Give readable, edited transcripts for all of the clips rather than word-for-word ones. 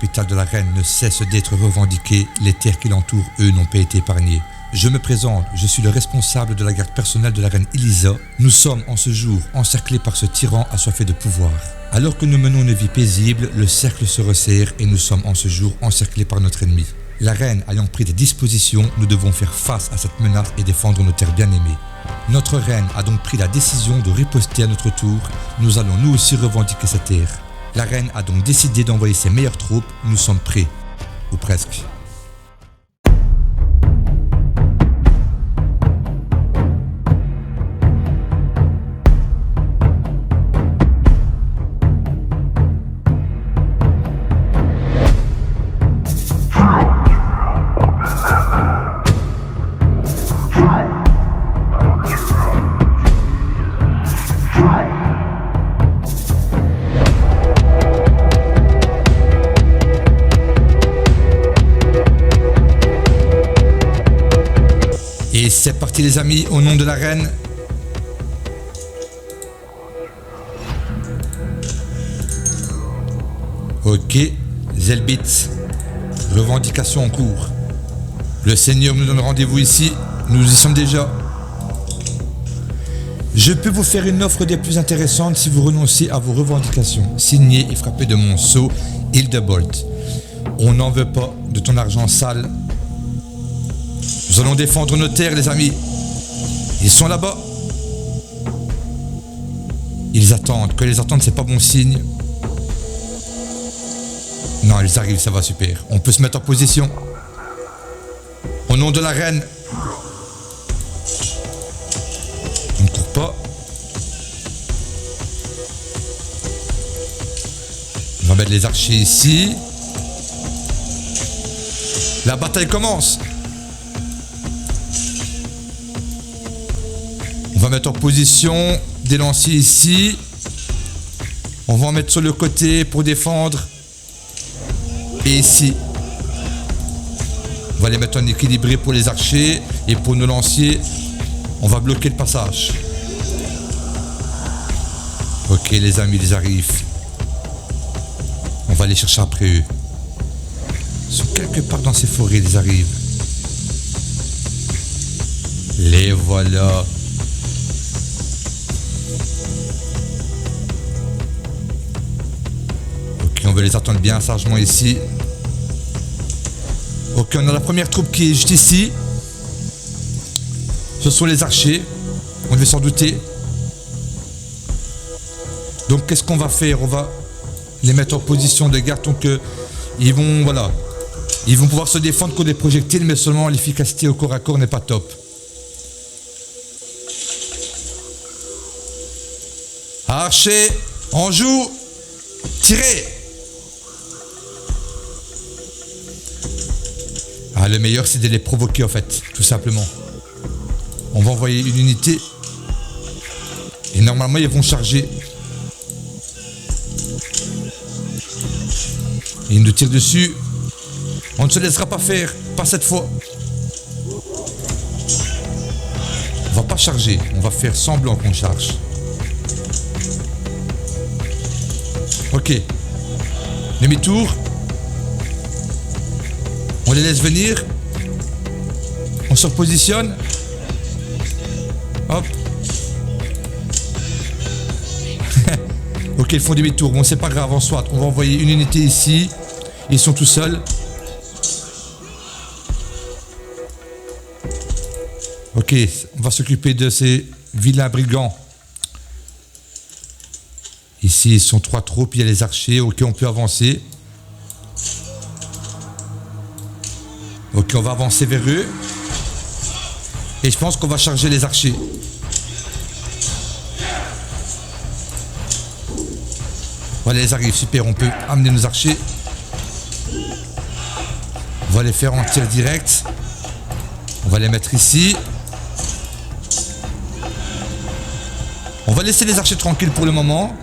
capitale de la reine ne cesse d'être revendiquée, les terres qui l'entourent, eux, n'ont pas été épargnées. Je me présente, je suis le responsable de la garde personnelle de la reine Elisa. Nous sommes en ce jour encerclés par ce tyran assoiffé de pouvoir. Alors que nous menons une vie paisible, le cercle se resserre et nous sommes en ce jour encerclés par notre ennemi. La reine ayant pris des dispositions, nous devons faire face à cette menace et défendre nos terres bien-aimées. Notre reine a donc pris la décision de riposter à notre tour. Nous allons nous aussi revendiquer cette terre. La reine a donc décidé d'envoyer ses meilleures troupes. Nous sommes prêts, ou presque. Et c'est parti les amis, au nom de la reine. Ok, Zelbit, revendication en cours. Le Seigneur nous donne rendez-vous ici, nous y sommes déjà. Je peux vous faire une offre des plus intéressantes si vous renoncez à vos revendications. Signé et frappé de mon sceau, Hildebolt. On n'en veut pas de ton argent sale. Nous allons défendre nos terres, les amis. Ils sont là-bas. Ils attendent. Que les attendre, c'est pas bon signe. Non, ils arrivent, ça va super. On peut se mettre en position. Au nom de la reine. On ne court pas. On va mettre les archers ici. La bataille commence. On va mettre en position des lanciers ici. On va en mettre sur le côté pour défendre. Et ici. On va les mettre en équilibré pour les archers. Et pour nos lanciers, on va bloquer le passage. Ok les amis, ils arrivent. On va aller chercher après eux. Ils sont quelque part dans ces forêts, ils arrivent. Les voilà. On va les attendre bien sagement ici. Ok, on a la première troupe qui est juste ici. Ce sont les archers. On devait s'en douter. Donc qu'est-ce qu'on va faire? On va les mettre en position de garde. Donc ils vont, voilà. Ils vont pouvoir se défendre contre des projectiles, mais seulement l'efficacité au corps à corps n'est pas top. Archers, on joue. Tirez. Ah, le meilleur, c'est de les provoquer, en fait, tout simplement. On va envoyer une unité. Et normalement, ils vont charger. Et ils nous tirent dessus. On ne se laissera pas faire. Pas cette fois. On va pas charger. On va faire semblant qu'on charge. Ok. Demi-tour. On les laisse venir. On se repositionne. Hop. Ok, ils font demi-tour. Bon, c'est pas grave, en soit. On va envoyer une unité ici. Ils sont tout seuls. Ok, on va s'occuper de ces vilains brigands. Ici, ils sont 3 troupes. Il y a les archers. Ok, on peut avancer. Ok, on va avancer vers eux. Et je pense qu'on va charger les archers. Voilà, ils arrivent. Super, on peut amener nos archers. On va les faire en tir direct. On va les mettre ici. On va laisser les archers tranquilles pour le moment.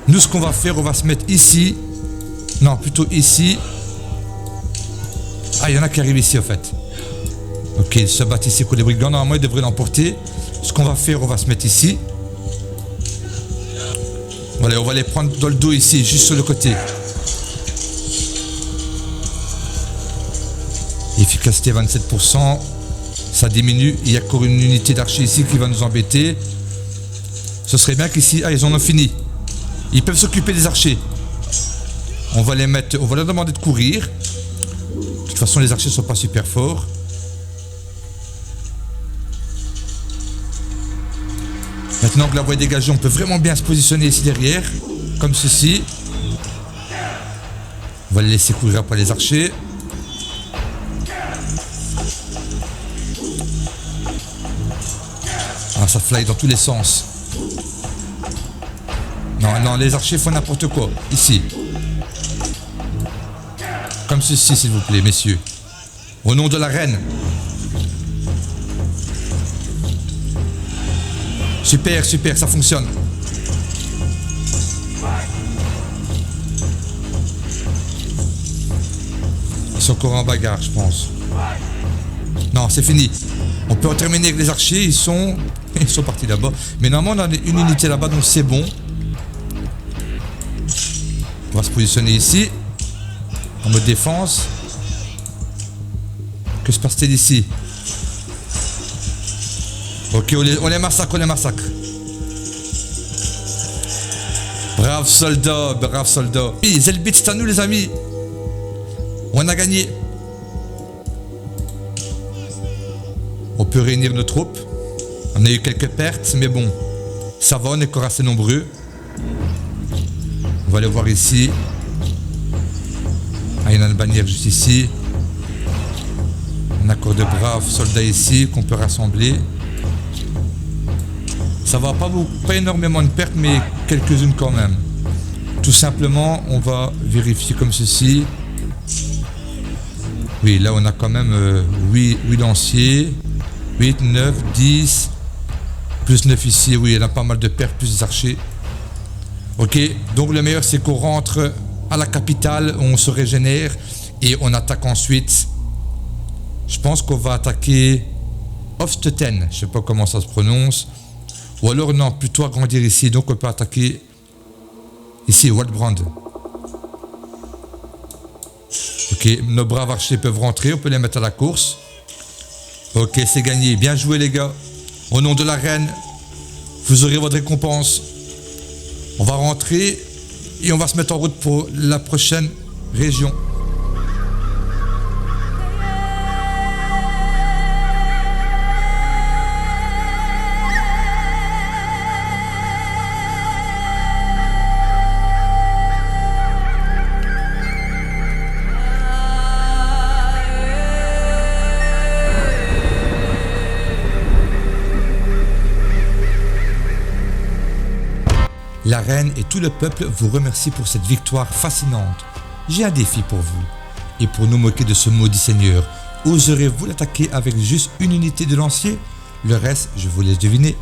Nous, ce qu'on va faire, on va se mettre ici. Non, plutôt ici. Ah, il y en a qui arrivent ici, en fait. Ok, ils se battent ici pour les brigands. Normalement, ils devraient l'emporter. Ce qu'on va faire, on va se mettre ici. Voilà, on va les prendre dans le dos ici, juste sur le côté. Efficacité 27%. Ça diminue. Il y a encore une unité d'archers ici qui va nous embêter. Ce serait bien qu'ici... Ah, ils en ont fini. Ils peuvent s'occuper des archers. On va les mettre... On va leur demander de courir. De toute façon, les archers ne sont pas super forts. Maintenant que la voie est dégagée, on peut vraiment bien se positionner ici derrière. Comme ceci. On va les laisser courir après les archers. Ah, ça fly dans tous les sens. Non, non, les archers font n'importe quoi. Ici. Comme ceci, s'il vous plaît, messieurs. Au nom de la reine. Super, super, ça fonctionne. Ils sont encore en bagarre, je pense. Non, c'est fini. On peut en terminer avec les archers, ils sont partis là-bas. Mais normalement, on a une unité là-bas, donc c'est bon. On va se positionner ici. En mode défense. Que se passe-t-il ici? Ok, on les massacre, on les massacre. Brave soldat, brave soldat. Zelbit, c'est à nous les amis. On a gagné. On peut réunir nos troupes. On a eu quelques pertes, mais bon, ça va, on est encore assez nombreux. On va aller voir ici. Ah, il y en a une bannière juste ici. On a encore de braves soldats ici qu'on peut rassembler. Ça va pas énormément de pertes, mais quelques-unes quand même. Tout simplement, on va vérifier comme ceci. Oui, là on a quand même 8 lanciers. 8, 9, 10. Plus 9 ici, oui, il y en a pas mal de pertes, plus des archers. Ok, donc le meilleur c'est qu'on rentre à la capitale, on se régénère et on attaque ensuite. Je pense qu'on va attaquer Hofstetten, je sais pas comment ça se prononce. Ou alors non, plutôt agrandir ici, donc on peut attaquer ici Waldbrand. Ok, nos braves archers peuvent rentrer, on peut les mettre à la course. Ok, c'est gagné, bien joué les gars. Au nom de la reine, vous aurez votre récompense. On va rentrer et on va se mettre en route pour la prochaine région. La reine et tout le peuple vous remercient pour cette victoire fascinante. J'ai un défi pour vous. Et pour nous moquer de ce maudit seigneur, oserez-vous l'attaquer avec juste une unité de lanciers? Le reste, je vous laisse deviner.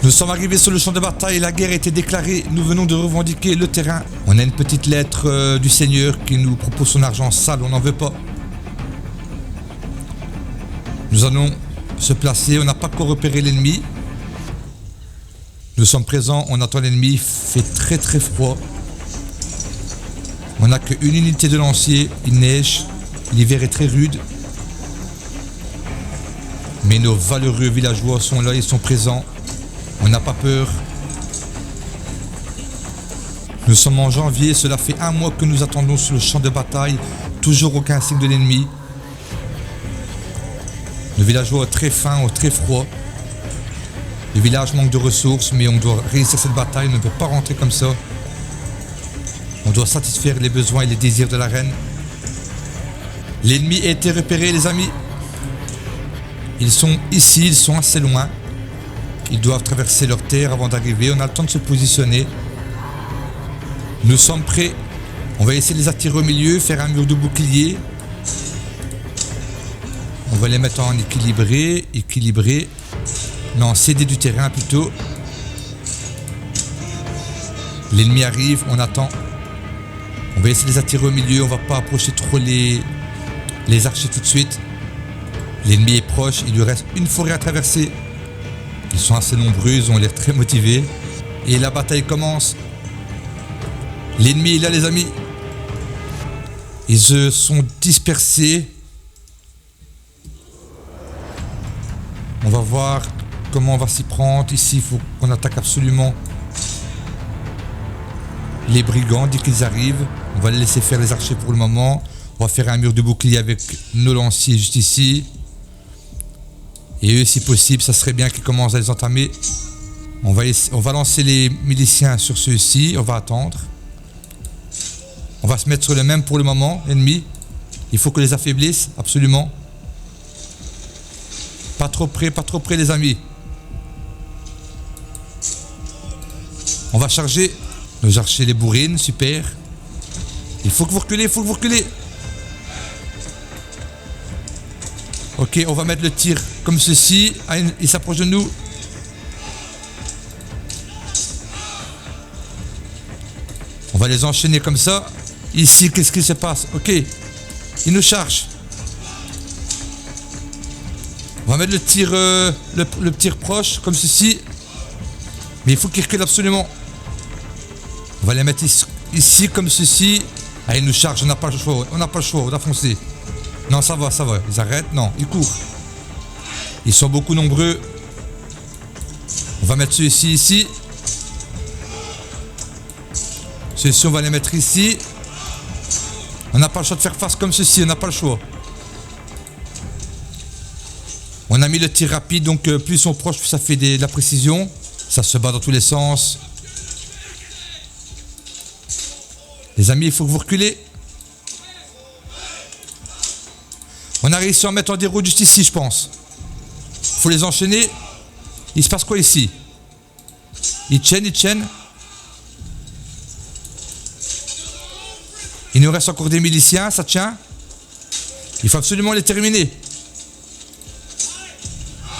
Nous sommes arrivés sur le champ de bataille, la guerre a été déclarée, nous venons de revendiquer le terrain. On a une petite lettre du seigneur qui nous propose son argent sale, on n'en veut pas. Nous allons se placer, on n'a pas encore repéré l'ennemi. Nous sommes présents, on attend l'ennemi, il fait très très froid. On n'a qu'une unité de lanciers, il neige, l'hiver est très rude. Mais nos valeureux villageois sont là, ils sont présents. On n'a pas peur. Nous sommes en janvier, cela fait un mois que nous attendons sur le champ de bataille, toujours aucun signe de l'ennemi. Nos villageois ont très faim, ont très froid. Le village manque de ressources, mais on doit réussir cette bataille, on ne peut pas rentrer comme ça. On doit satisfaire les besoins et les désirs de la reine. L'ennemi a été repéré, les amis. Ils sont ici, ils sont assez loin. Ils doivent traverser leur terre avant d'arriver. On a le temps de se positionner. Nous sommes prêts. On va essayer de les attirer au milieu, faire un mur de bouclier. On va les mettre en équilibré. Non, céder du terrain plutôt. L'ennemi arrive, on attend. On va essayer de les attirer au milieu, on va pas approcher trop les archers tout de suite. L'ennemi est proche, il lui reste une forêt à traverser. Ils sont assez nombreux, ils ont l'air très motivés. Et la bataille commence. L'ennemi est là, les amis. Ils se sont dispersés. On va voir comment on va s'y prendre. Ici, il faut qu'on attaque absolument les brigands dès qu'ils arrivent. On va les laisser faire les archers pour le moment. On va faire un mur de bouclier avec nos lanciers juste ici. Et eux, si possible, ça serait bien qu'ils commencent à les entamer. On va lancer les miliciens sur ceux-ci. On va attendre. On va se mettre sur le même pour le moment, ennemi. Il faut que les affaiblisse, absolument. Pas trop près les amis. On va charger nos archers les bourrines, super. Il faut que vous reculez, Ok, on va mettre le tir comme ceci. Ah, il s'approche de nous. On va les enchaîner comme ça. Ici, qu'est-ce qui se passe? Ok, ils nous chargent. On va mettre le tir, le tir proche, comme ceci. Mais il faut qu'ils reculent absolument. On va les mettre ici, comme ceci. Ah, ils nous chargent, on n'a pas le choix, on a foncé. Non, ça va, ils arrêtent, non, ils courent. Ils sont beaucoup nombreux. On va mettre ceux-ci ici. Ceux-ci, on va les mettre ici. On n'a pas le choix de faire face comme ceci, on n'a pas le choix. On a mis le tir rapide, donc plus ils sont proches, plus ça fait de la précision. Ça se bat dans tous les sens. Les amis, il faut que vous reculez. On a réussi à en mettre en déroute juste ici, je pense. Il faut les enchaîner. Il se passe quoi ici? Ils tiennent. Il nous reste encore des miliciens, ça tient. Il faut absolument les terminer.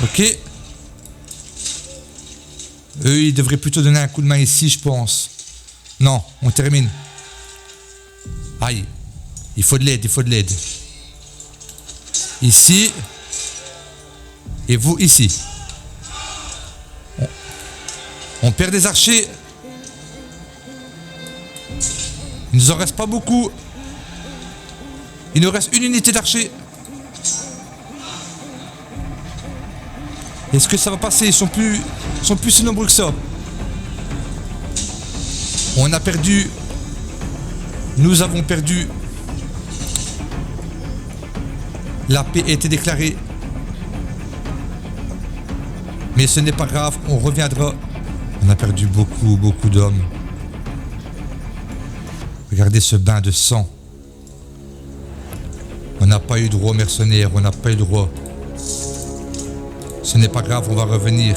Ok. Eux, ils devraient plutôt donner un coup de main ici, je pense. Non, on termine. Aïe. Il faut de l'aide. Ici. Et vous, ici. On perd des archers. Il nous en reste pas beaucoup. Il nous reste une unité d'archers. Est-ce que ça va passer? Ils sont plus si nombreux que ça. On a perdu. Nous avons perdu. La paix a été déclarée. Mais ce n'est pas grave, on reviendra. On a perdu beaucoup d'hommes. Regardez ce bain de sang. On n'a pas eu droit aux mercenaires, on n'a pas eu droit. Ce n'est pas grave, on va revenir.